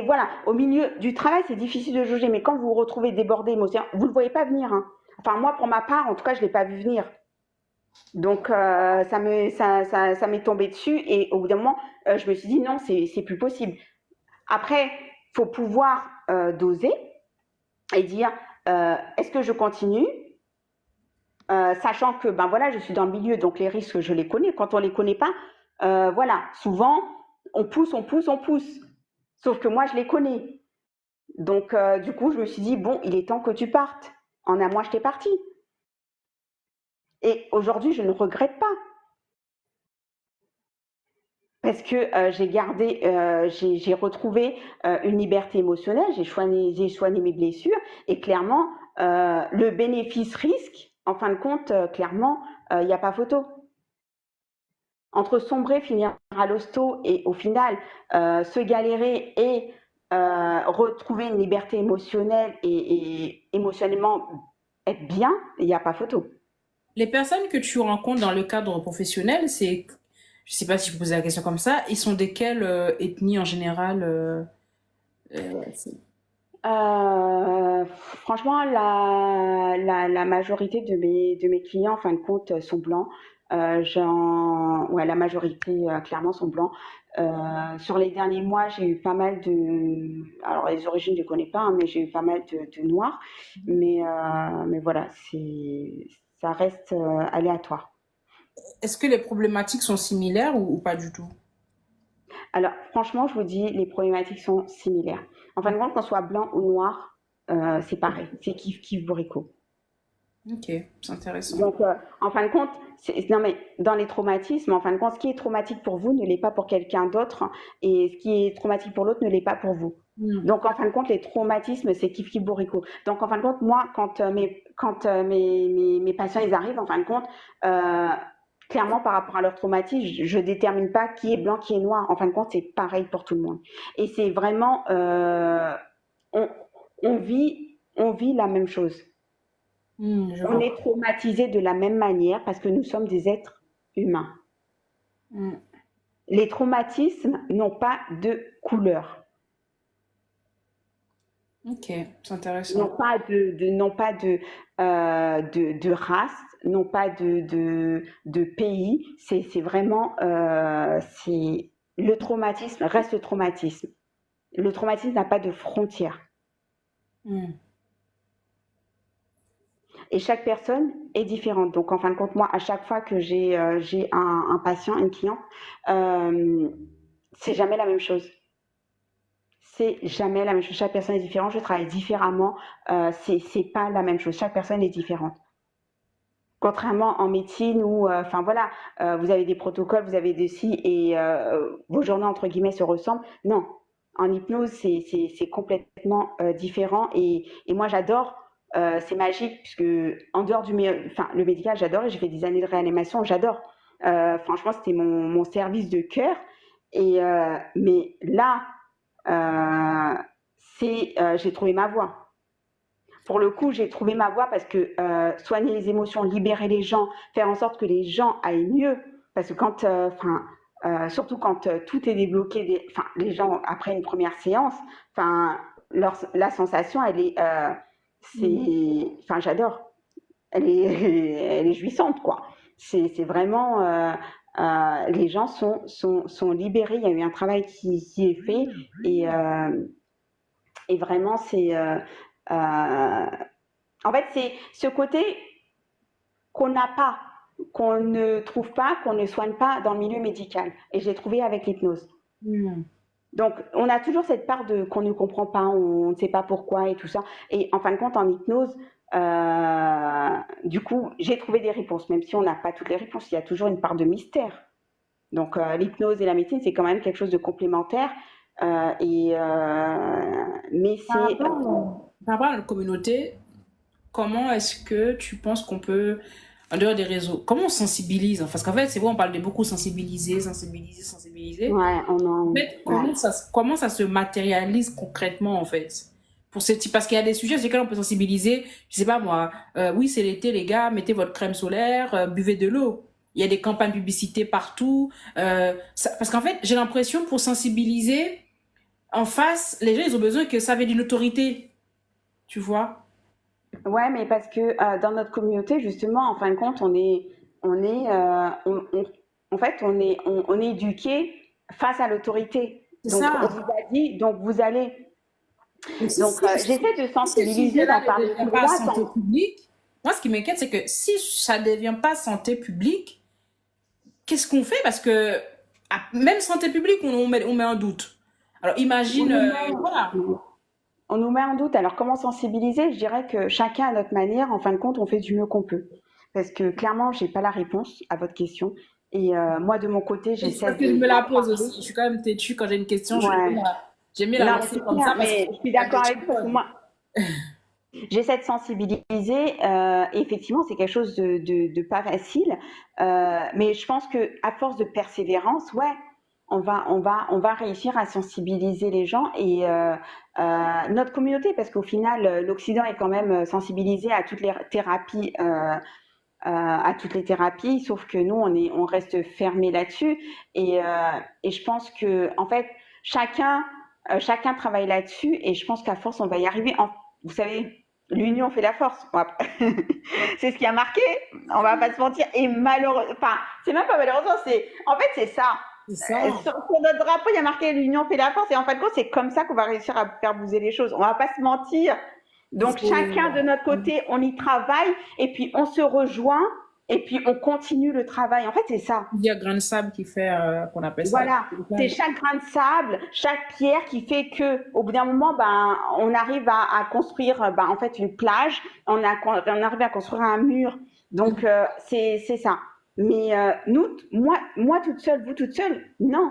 voilà, au milieu du travail, c'est difficile de juger, mais quand vous vous retrouvez débordé émotionnellement, vous ne le voyez pas venir, hein. Enfin, moi, pour ma part, en tout cas, je ne l'ai pas vu venir. Donc, ça m'est tombé dessus et au bout d'un moment, je me suis dit non, c'est plus possible. Après, il faut pouvoir doser et dire est-ce que je continue sachant que ben voilà, je suis dans le milieu, donc les risques, je les connais. Quand on ne les connaît pas, voilà, souvent, on pousse. Sauf que moi, je les connais. Donc, du coup, je me suis dit, bon, il est temps que tu partes. En un mois, je t'ai parti. Et aujourd'hui, je ne regrette pas. Parce que j'ai retrouvé une liberté émotionnelle, j'ai soigné mes blessures. Et clairement, le bénéfice-risque, en fin de compte, clairement, il n'y a pas photo. Entre sombrer, finir à l'hosto et au final se galérer et retrouver une liberté émotionnelle et émotionnellement être bien, il n'y a pas photo. Les personnes que tu rencontres dans le cadre professionnel, je sais pas si je peux poser la question comme ça, ils sont de quelle ethnie en général Franchement, la majorité de mes clients, en fin de compte, sont blancs. La majorité, clairement, sont blancs. Sur les derniers mois, j'ai eu pas mal de... Alors, les origines, je ne les connais pas, hein, mais j'ai eu pas mal de noirs. Mais voilà, ça reste aléatoire. Est-ce que les problématiques sont similaires ou pas du tout? Alors, franchement, je vous dis, les problématiques sont similaires. En fin de compte, qu'on soit blanc ou noir, c'est pareil. C'est kiff bourricot. Ok, c'est intéressant. Donc, en fin de compte, non mais dans les traumatismes, en fin de compte, ce qui est traumatique pour vous ne l'est pas pour quelqu'un d'autre, et ce qui est traumatique pour l'autre ne l'est pas pour vous. Donc, en fin de compte, les traumatismes, c'est kiff bourricot. Donc, en fin de compte, moi, quand mes patients ils arrivent, en fin de compte, clairement, par rapport à leur traumatisme, je détermine pas qui est blanc, qui est noir. En fin de compte, c'est pareil pour tout le monde. Et c'est vraiment, on vit la même chose. On est traumatisé de la même manière parce que nous sommes des êtres humains. Les traumatismes n'ont pas de couleur. Ok, c'est intéressant. N'ont pas de race, n'ont pas de pays. C'est vraiment le traumatisme reste le traumatisme. Le traumatisme n'a pas de frontières. Hmm. Et chaque personne est différente. Donc, en fin de compte, moi, à chaque fois que j'ai un patient, une cliente, c'est jamais la même chose. C'est jamais la même chose. Chaque personne est différente. Je travaille différemment. C'est pas la même chose. Chaque personne est différente. Contrairement en médecine où, enfin voilà, vous avez des protocoles, vous avez des si et vos journées entre guillemets se ressemblent. Non, en hypnose c'est complètement différent et moi j'adore. C'est magique puisque en dehors enfin le médical j'adore et j'ai fait des années de réanimation, j'adore. Franchement c'était mon service de cœur et mais là j'ai trouvé ma voie. Pour le coup, j'ai trouvé ma voie parce que soigner les émotions, libérer les gens, faire en sorte que les gens aillent mieux. Parce que quand, surtout quand tout est débloqué, les gens après une première séance, la sensation, elle est, j'adore. Elle est jouissante, quoi. C'est vraiment, les gens sont libérés. Il y a eu un travail qui est fait et vraiment c'est en fait, c'est ce côté qu'on n'a pas, qu'on ne trouve pas, qu'on ne soigne pas dans le milieu médical. Et j'ai trouvé avec l'hypnose. Hmm. Donc, on a toujours cette part de qu'on ne comprend pas, on ne sait pas pourquoi et tout ça. Et en fin de compte, en hypnose, du coup, j'ai trouvé des réponses. Même si on n'a pas toutes les réponses, il y a toujours une part de mystère. Donc, l'hypnose et la médecine, c'est quand même quelque chose de complémentaire. Mais c'est... Par rapport à la communauté, comment est-ce que tu penses qu'on peut, en dehors des réseaux, comment on sensibilise? Parce qu'en fait, c'est vrai, on parle de beaucoup sensibiliser. Ouais, Mais comment ça se matérialise concrètement, en fait? Parce qu'il y a des sujets sur lesquels on peut sensibiliser. Je sais pas moi, oui, c'est l'été, les gars, mettez votre crème solaire, buvez de l'eau. Il y a des campagnes de publicité partout. Parce qu'en fait, j'ai l'impression, pour sensibiliser, en face, les gens, ils ont besoin que ça ait d'une autorité. Tu vois? Ouais, mais parce que dans notre communauté, justement, en fin de compte, on est éduqué face à l'autorité. C'est Donc, on ça. vous a dit, donc vous allez. Donc, Donc, j'essaie de sensibiliser, d'en parler ne devient plus pas loin. santé publique, moi, ce qui m'inquiète, c'est que si ça ne devient pas santé publique, qu'est-ce qu'on fait? Parce que même santé publique, on met en doute. Alors, imagine, voilà. On nous met en doute. Alors, comment sensibiliser? Je dirais que chacun à notre manière, en fin de compte, on fait du mieux qu'on peut. Parce que clairement, j'ai pas la réponse à votre question. Et moi, de mon côté, j'essaie Parce que je me la pose aussi. Je suis quand même têtue quand j'ai une question. Ouais. J'aime bien la Non, lancer c'est comme clair, ça. mais je suis d'accord avec toi. Moi, j'essaie de sensibiliser. Et effectivement, c'est quelque chose de pas facile. Mais je pense que à force de persévérance, ouais, on va réussir à sensibiliser les gens et notre communauté, parce qu'au final, l'Occident est quand même sensibilisé à toutes les thérapies. Sauf que nous, on reste fermé là-dessus. Et je pense que, en fait, chacun travaille là-dessus. Et je pense qu'à force, on va y arriver. Vous savez, l'union fait la force. C'est ce qui a marqué. On va pas se mentir. Et malheureusement, enfin, c'est même pas malheureusement. En fait, c'est ça. Sur notre drapeau, il y a marqué l'union fait la force. Et en fin de compte, c'est comme ça qu'on va réussir à faire bouger les choses. On va pas se mentir. Donc, chacun de notre côté, on y travaille et puis on se rejoint et puis on continue le travail. En fait, c'est ça. Il y a grain de sable qui fait qu'on appelle ça. Voilà, c'est chaque grain de sable, chaque pierre qui fait que, au bout d'un moment, on arrive à construire, en fait, une plage. On arrive à construire un mur. Donc, c'est ça. Mais moi toute seule, vous toute seule, non.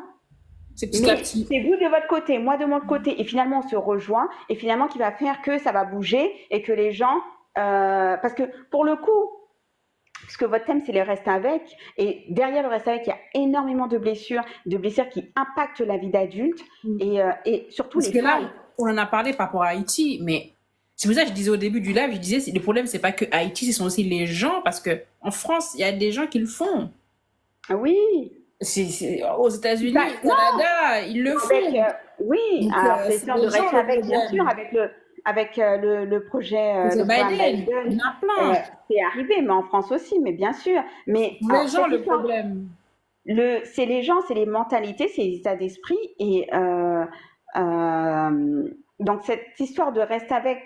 C'est petit à Mais petit. c'est vous de votre côté, moi de mon côté. Et finalement, on se rejoint. Et finalement, qui va faire que ça va bouger et que les gens... parce que pour le coup, puisque votre thème, c'est le reste avec. Et derrière le reste avec, il y a énormément de blessures qui impactent la vie d'adulte. Et surtout parce les que femmes. là, on en a parlé par rapport à Haïti, mais c'est pour ça que je disais au début du live, je disais, le problème, c'est pas que Haïti, ce sont aussi les gens, parce que en France, il y a des gens qui le font. Oui. Aux États-Unis, au Canada, ils le font. Oui, donc, alors c'est sûr de rester avec, bien sûr, avec le projet Biden. Il y en a plein. C'est arrivé, mais en France aussi, mais bien sûr. Mais les gens, le problème. C'est les gens, c'est les mentalités, c'est les états d'esprit. Et donc, cette histoire de rester avec,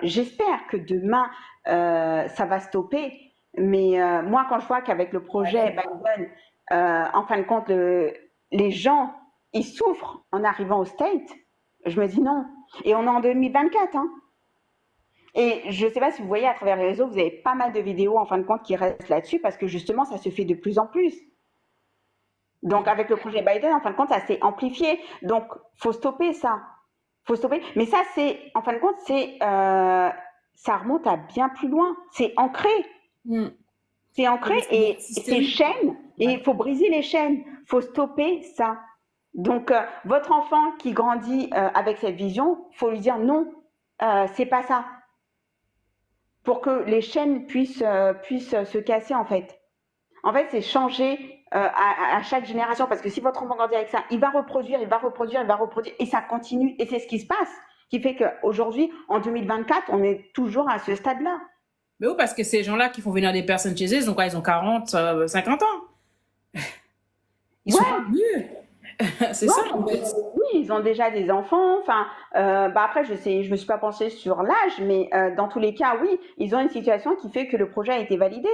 j'espère que demain, ça va stopper. Mais moi, quand je vois qu'avec le projet Biden, en fin de compte, les gens, ils souffrent en arrivant au State, je me dis non. Et on est en 2024, hein. Et je ne sais pas si vous voyez à travers les réseaux, vous avez pas mal de vidéos, en fin de compte, qui restent là-dessus, parce que justement, ça se fait de plus en plus. Donc, avec le projet Biden, en fin de compte, ça s'est amplifié. Donc, faut stopper ça. Faut stopper. Mais ça, en fin de compte, ça remonte à bien plus loin. C'est ancré. Mm. C'est ancré et ces systémique. chaînes, et il faut briser les chaînes. Faut stopper ça. Donc, votre enfant qui grandit avec cette vision, faut lui dire non, c'est pas ça. Pour que les chaînes puissent se casser, en fait. En fait, c'est changer à chaque génération. Parce que si votre enfant grandit avec ça, il va reproduire, il va reproduire, il va reproduire. Et ça continue. Et c'est ce qui se passe. Qui fait qu'aujourd'hui, en 2024, on est toujours à ce stade-là. Mais oui, parce que ces gens-là qui font venir des personnes chez eux, ils ont quoi? Ils ont 40, 50 ans. Ils sont pas vieux. C'est ça, en fait. Oui, ils ont déjà des enfants. Enfin, après, je me suis pas penchée sur l'âge, mais dans tous les cas, oui, ils ont une situation qui fait que le projet a été validé.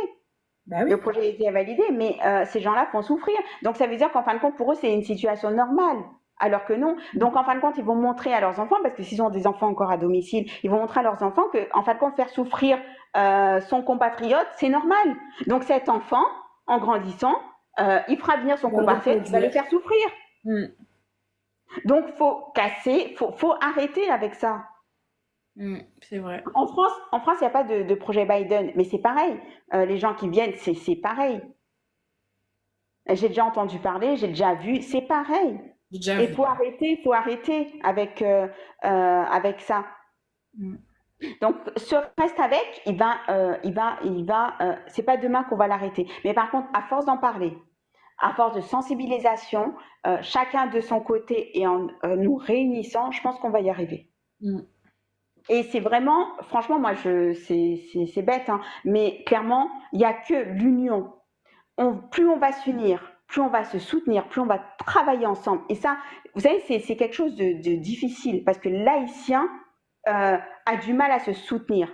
Bah oui. Le projet a été validé, mais ces gens-là font souffrir. Donc, ça veut dire qu'en fin de compte, pour eux, c'est une situation normale. Alors que non. Donc, en fin de compte, ils vont montrer à leurs enfants, parce que s'ils ont des enfants encore à domicile, ils vont montrer à leurs enfants que, en fin de compte, faire souffrir son compatriote, c'est normal. Donc, cet enfant, en grandissant, il fera venir son compatriote, il va le faire souffrir. Mm. Donc, faut casser, faut arrêter avec ça. Mm, c'est vrai. En France, il n'y a pas de projet Biden, mais c'est pareil. Les gens qui viennent, c'est pareil. J'ai déjà entendu parler, j'ai déjà vu, c'est pareil. Et il faut arrêter avec ça. Mm. Donc, ce reste avec, c'est pas demain qu'on va l'arrêter. Mais par contre, à force d'en parler, à force de sensibilisation, chacun de son côté et en nous réunissant, je pense qu'on va y arriver. Mm. Et c'est vraiment, franchement, moi, c'est bête, hein, mais clairement, il n'y a que l'union. Plus on va s'unir, plus on va se soutenir, plus on va travailler ensemble. Et ça, vous savez, c'est quelque chose de difficile parce que l'haïtien a du mal à se soutenir.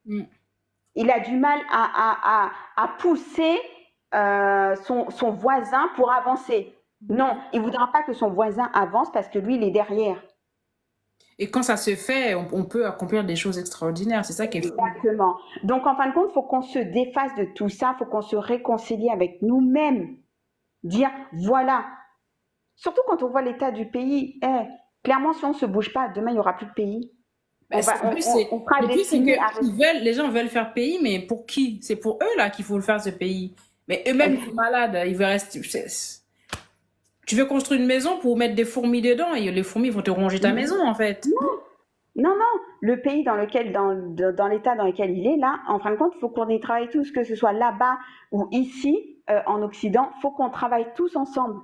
Mm. Il a du mal à pousser son voisin pour avancer. Non, il ne voudra pas que son voisin avance parce que lui, il est derrière. Et quand ça se fait, on peut accomplir des choses extraordinaires. C'est ça qui est fou. Exactement. Donc, en fin de compte, il faut qu'on se défasse de tout ça, il faut qu'on se réconcilie avec nous-mêmes. Dire, voilà. Surtout quand on voit l'état du pays. Clairement, si on ne se bouge pas, demain, il n'y aura plus de pays. Bah, le plus, c'est que les gens veulent faire pays, mais pour qui? C'est pour eux là qu'il faut le faire ce pays. Mais eux-mêmes, ils sont malades. Ils veulent rester. Tu veux construire une maison pour mettre des fourmis dedans et les fourmis vont te ronger ta maison en fait. Non. Le pays dans lequel, dans l'état dans lequel il est là, en fin de compte, il faut qu'on y travaille tous, que ce soit là-bas ou ici, en Occident, il faut qu'on travaille tous ensemble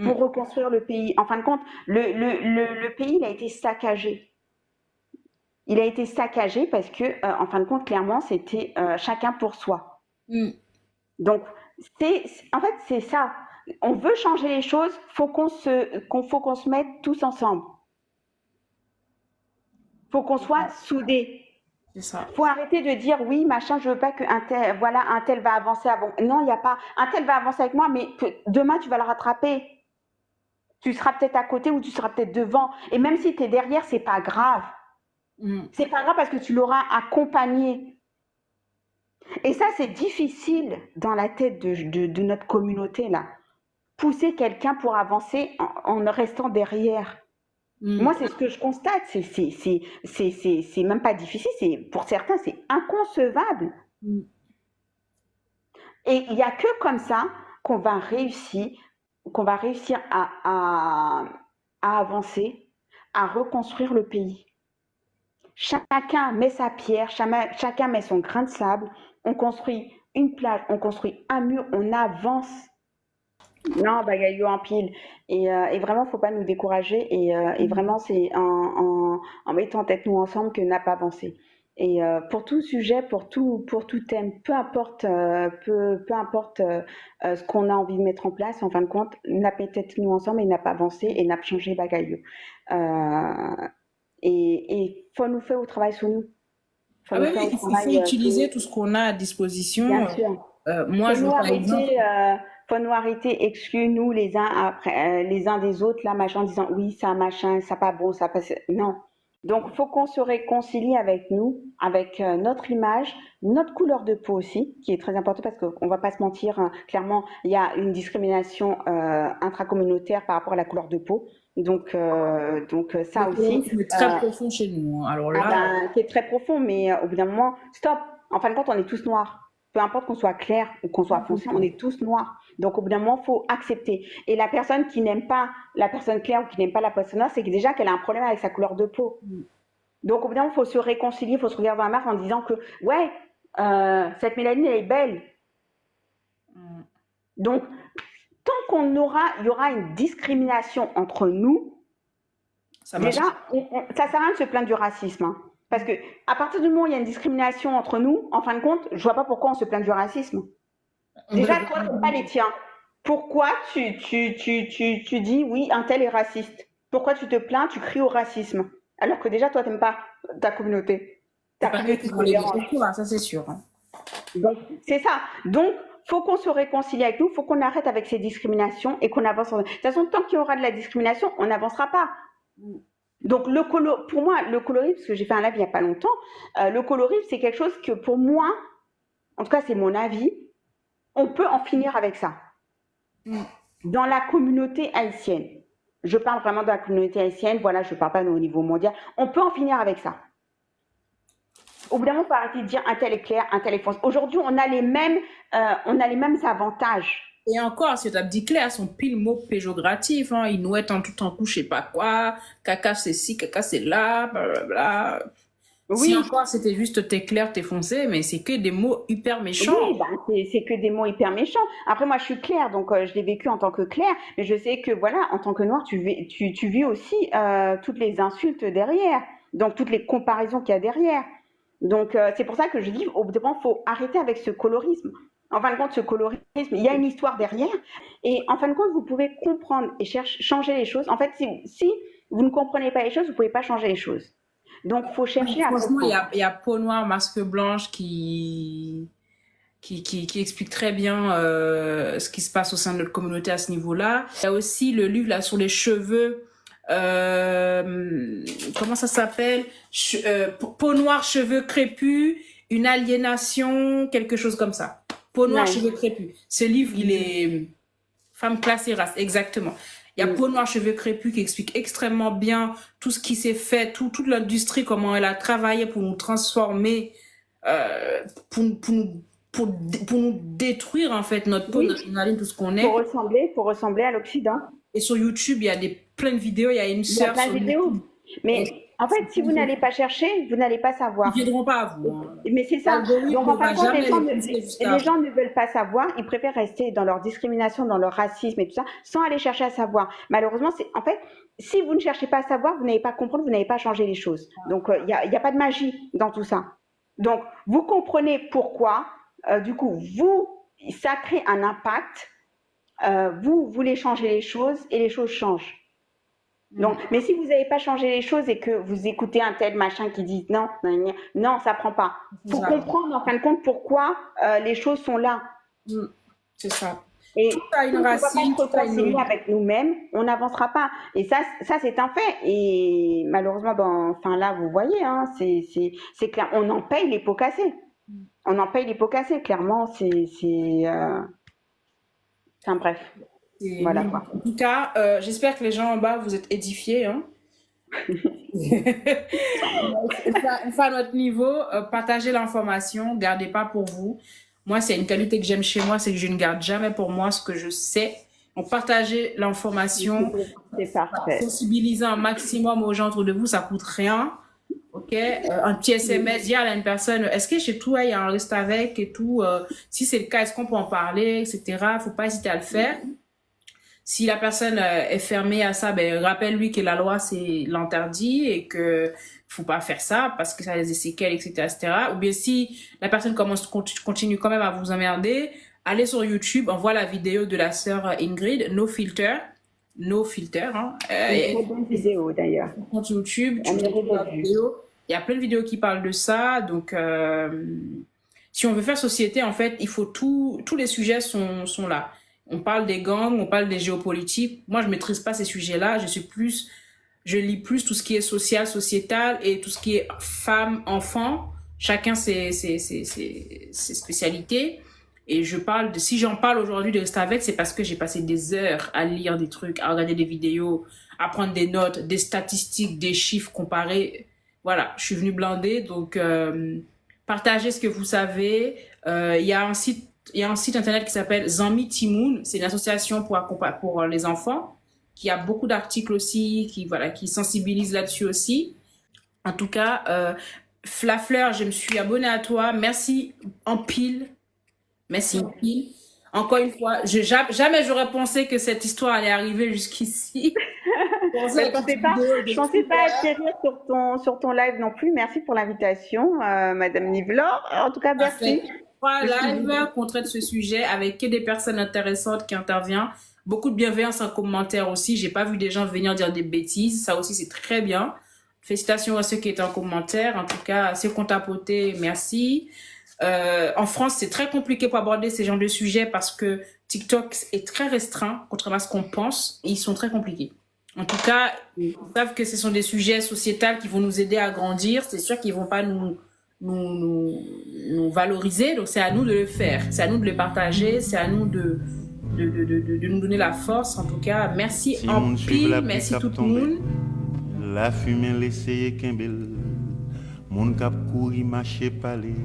pour reconstruire le pays. En fin de compte, le pays, il a été saccagé. Il a été saccagé parce que, en fin de compte, clairement, c'était chacun pour soi. Donc, en fait, c'est ça. On veut changer les choses, faut qu'on se mette tous ensemble. Faut qu'on soit soudés. C'est ça. Faut arrêter de dire oui, machin, je veux pas que un tel va avancer avant. Non, il n'y a pas. Un tel va avancer avec moi, mais demain tu vas le rattraper. Tu seras peut-être à côté ou tu seras peut-être devant. Et même si tu es derrière, c'est pas grave. C'est pas grave parce que tu l'auras accompagné. Et ça, c'est difficile dans la tête de notre communauté là. Pousser quelqu'un pour avancer en restant derrière. Moi, c'est ce que je constate. C'est même pas difficile. Pour certains, c'est inconcevable. Et il n'y a que comme ça qu'on va réussir à avancer, à reconstruire le pays. Chacun met sa pierre, chacun met son grain de sable. On construit une plage, on construit un mur, on avance. Non, bagaillot en pile. Et vraiment, il ne faut pas nous décourager. Et vraiment, c'est en mettant tête nous ensemble que n'a pas avancé. Et pour tout sujet, pour tout thème, peu importe ce qu'on a envie de mettre en place, en fin de compte, n'a peut-être nous ensemble et n'a pas avancé et n'a pas changé bagaille. Et faut nous faire au travail sur nous. Faut Ah nous oui, faire oui, au il faut travail utiliser sur tout ce qu'on a à disposition. bien sûr. Moi, Faut je veux nous par exemple. arrêter, faut nous arrêter, exclure nous les uns après les uns des autres, là, machin, en disant oui, ça, machin, ça pas bon, ça pas. Non. Donc, faut qu'on se réconcilie avec nous, avec notre image, notre couleur de peau aussi, qui est très importante parce qu'on va pas se mentir, hein, clairement, il y a une discrimination intracommunautaire par rapport à la couleur de peau. Donc Le ça aussi, colorisme est très profond chez nous, hein. Alors ah là, ben, qui est très profond, mais au bout d'un moment, stop. En fin de compte, on est tous noirs. Peu importe qu'on soit clair ou qu'on soit foncé, on est tous noirs. Donc, au bout d'un moment, il faut accepter. Et la personne qui n'aime pas la personne claire ou qui n'aime pas la personne noire, c'est que déjà qu'elle a un problème avec sa couleur de peau. Donc, au bout d'un moment, il faut se réconcilier, il faut se regarder dans la marque en disant que, ouais, cette mélanine, elle est belle. Donc, tant il y aura une discrimination entre nous, ça marche. déjà, ça sert à rien de se plaindre du racisme. Hein. Parce que à partir du moment où il y a une discrimination entre nous, en fin de compte, je vois pas pourquoi on se plaint du racisme. Déjà, toi, tu n'aimes pas les tiens. Pourquoi tu dis oui, un tel est raciste? Pourquoi tu te plains, tu cries au racisme? Alors que déjà, toi, tu n'aimes pas ta communauté. Ta communauté te dérange. Ça, c'est sûr. Hein. Donc, c'est ça. Donc, faut qu'on se réconcilie avec nous, faut qu'on arrête avec ces discriminations et qu'on avance. De toute façon, tant qu'il y aura de la discrimination, on n'avancera pas. Donc, pour moi, le colorisme, parce que j'ai fait un live il n'y a pas longtemps, le colorisme, c'est quelque chose que pour moi, en tout cas, c'est mon avis, on peut en finir avec ça. Dans la communauté haïtienne, je parle vraiment de la communauté haïtienne, voilà, je ne parle pas au niveau mondial, on peut en finir avec ça. Au bout d'un moment, il faut arrêter de dire un tel est clair, un tel est foncé. Aujourd'hui, on a les mêmes avantages. Et encore, si tu as dit clair, son pile mot péjoratif, hein, il nous est en tout en coup, je sais pas quoi, caca c'est ci, caca c'est là, blablabla. Oui. Si encore c'était juste t'es clair, t'es foncé, mais c'est que des mots hyper méchants. Oui, bah, c'est que des mots hyper méchants. Après, moi, je suis claire, donc je l'ai vécu en tant que claire, mais je sais que, voilà, en tant que noire, tu vis aussi toutes les insultes derrière, donc toutes les comparaisons qu'il y a derrière. Donc, c'est pour ça que je dis, au bout d'un moment, il faut arrêter avec ce colorisme. En fin de compte, ce colorisme, il y a une histoire derrière. Et en fin de compte, vous pouvez comprendre et changer les choses. En fait, si vous ne comprenez pas les choses, vous ne pouvez pas changer les choses. Donc, il faut chercher à comprendre. Franchement, il y a Peau Noire, Masque Blanche qui explique très bien ce qui se passe au sein de notre communauté à ce niveau-là. Il y a aussi le livre là sur les cheveux. Comment ça s'appelle? Peau noire, cheveux crépus, une aliénation, quelque chose comme ça. Peau noire, cheveux crépus. Ce livre, il est femme, classe et race, exactement. Il y a Peau noire, cheveux crépus qui explique extrêmement bien tout ce qui s'est fait, toute l'industrie, comment elle a travaillé pour nous transformer, pour nous détruire en fait notre peau, notre melaline, tout ce qu'on est. Pour ressembler à l'Occident. Et sur YouTube, il y a plein de vidéos, il y a une sœur sur YouTube. Mais en fait, si vous n'allez pas chercher, vous n'allez pas savoir. Ils ne viendront pas à vous. Hein. Mais c'est ça. Donc, en fin de compte, les gens ne veulent pas savoir. Ils préfèrent rester dans leur discrimination, dans leur racisme et tout ça, sans aller chercher à savoir. Malheureusement, en fait, si vous ne cherchez pas à savoir, vous n'allez pas comprendre, vous n'allez pas changer les choses. Donc, il n'y a pas de magie dans tout ça. Donc, vous comprenez pourquoi. Du coup, ça crée un impact. Vous voulez changer les choses et les choses changent. Donc, mais si vous n'avez pas changé les choses et que vous écoutez un tel machin qui dit non, ça prend pas. Il faut comprendre en fin de compte pourquoi les choses sont là. C'est ça. Et si on ne va pas se réconcilier avec nous-mêmes, on n'avancera pas. Et ça c'est un fait. Et malheureusement, là, vous voyez, hein, c'est clair. On en paye les pots cassés. On en paye les pots cassés, clairement. Enfin, bref. Voilà, quoi. En tout cas, j'espère que les gens en bas, vous êtes édifiés. Hein. Enfin, à notre niveau, partagez l'information, gardez pas pour vous. Moi, c'est une qualité que j'aime chez moi, c'est que je ne garde jamais pour moi ce que je sais. Donc, partagez l'information, sensibilisez un maximum aux gens autour de vous, ça coûte rien. Ok, un petit SMS, dire à une personne, est-ce que chez toi il y a un reste avec et tout, si c'est le cas, est-ce qu'on peut en parler, etc. Faut pas hésiter à le faire. Si la personne est fermée à ça, ben rappelle-lui que la loi c'est l'interdit et que faut pas faire ça parce que ça a des séquelles, etc., etc. Ou bien si la personne continue quand même à vous emmerder, allez sur YouTube, on voit la vidéo de la sœur Ingrid, No Filter. No Filter, hein. C'est une très bonne vidéo d'ailleurs. Sur YouTube, On est revenu. il y a plein de vidéos qui parlent de ça. Donc, si on veut faire société, en fait, il faut tous les sujets sont là. On parle des gangs, on parle des géopolitiques. Moi, je maîtrise pas ces sujets-là. Je lis plus tout ce qui est social, sociétal et tout ce qui est femme, enfant. Chacun ses spécialités. Et si j'en parle aujourd'hui de Restavec, c'est parce que j'ai passé des heures à lire des trucs, à regarder des vidéos, à prendre des notes, des statistiques, des chiffres comparés. Voilà, je suis venue blinder. Donc, partagez ce que vous savez. Il y a un site internet qui s'appelle Zami Timoun. C'est une association pour les enfants qui a beaucoup d'articles aussi, qui sensibilise là-dessus aussi. En tout cas, Flafleur, je me suis abonnée à toi. Merci en pile. Merci en pile. Encore une fois, jamais j'aurais pensé que cette histoire allait arriver jusqu'ici. Je pensais pas atterrir sur ton live non plus. Merci pour l'invitation, Madame Nivelor. En tout cas, merci. 3 lives qu'on traite ce sujet avec que des personnes intéressantes qui interviennent. Beaucoup de bienveillance en commentaire aussi. J'ai pas vu des gens venir dire des bêtises. Ça aussi, c'est très bien. Félicitations à ceux qui étaient en commentaire. En tout cas, à ceux qui ont tapoté, merci. En France, c'est très compliqué pour aborder ces genres de sujets parce que TikTok est très restreint, contrairement à ce qu'on pense. Ils sont très compliqués. En tout cas, ils savent que ce sont des sujets sociétals qui vont nous aider à grandir. C'est sûr qu'ils vont pas nous valoriser. Donc, c'est à nous de le faire. C'est à nous de le partager. C'est à nous de nous donner la force. En tout cas, merci Si en moun suiv la pile. pluie Merci k'ap tout le tombe, monde. la fumée l'essaye kembel, moun k'ap kouri marcher parler.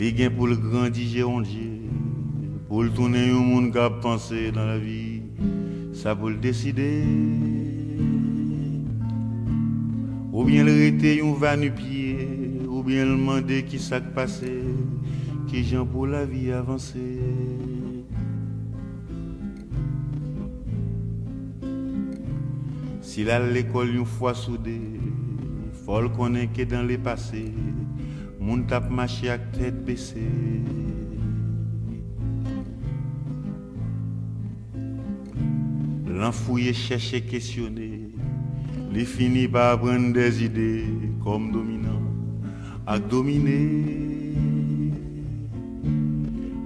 Li gen pou l'grandi gérondier, pour le tourner un monde k'ap pensé dans la vie, ça pour le décider. Ou bien le rete yon va nu pied, ou bien le demander qui s'est passé, qui j'en pour la vie avancer. S'il a l'école une fois soudée, faut le connaître que dans les passés, moun tap marché avec tête baissée. L'enfouiller, chercher, questionner, les fini par prendre des idées comme dominant, ak dominer.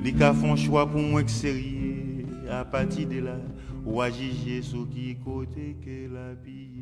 Les cas font choix pour moi que sérieux, à partir de là, ou à juger sur qui côté que la vie.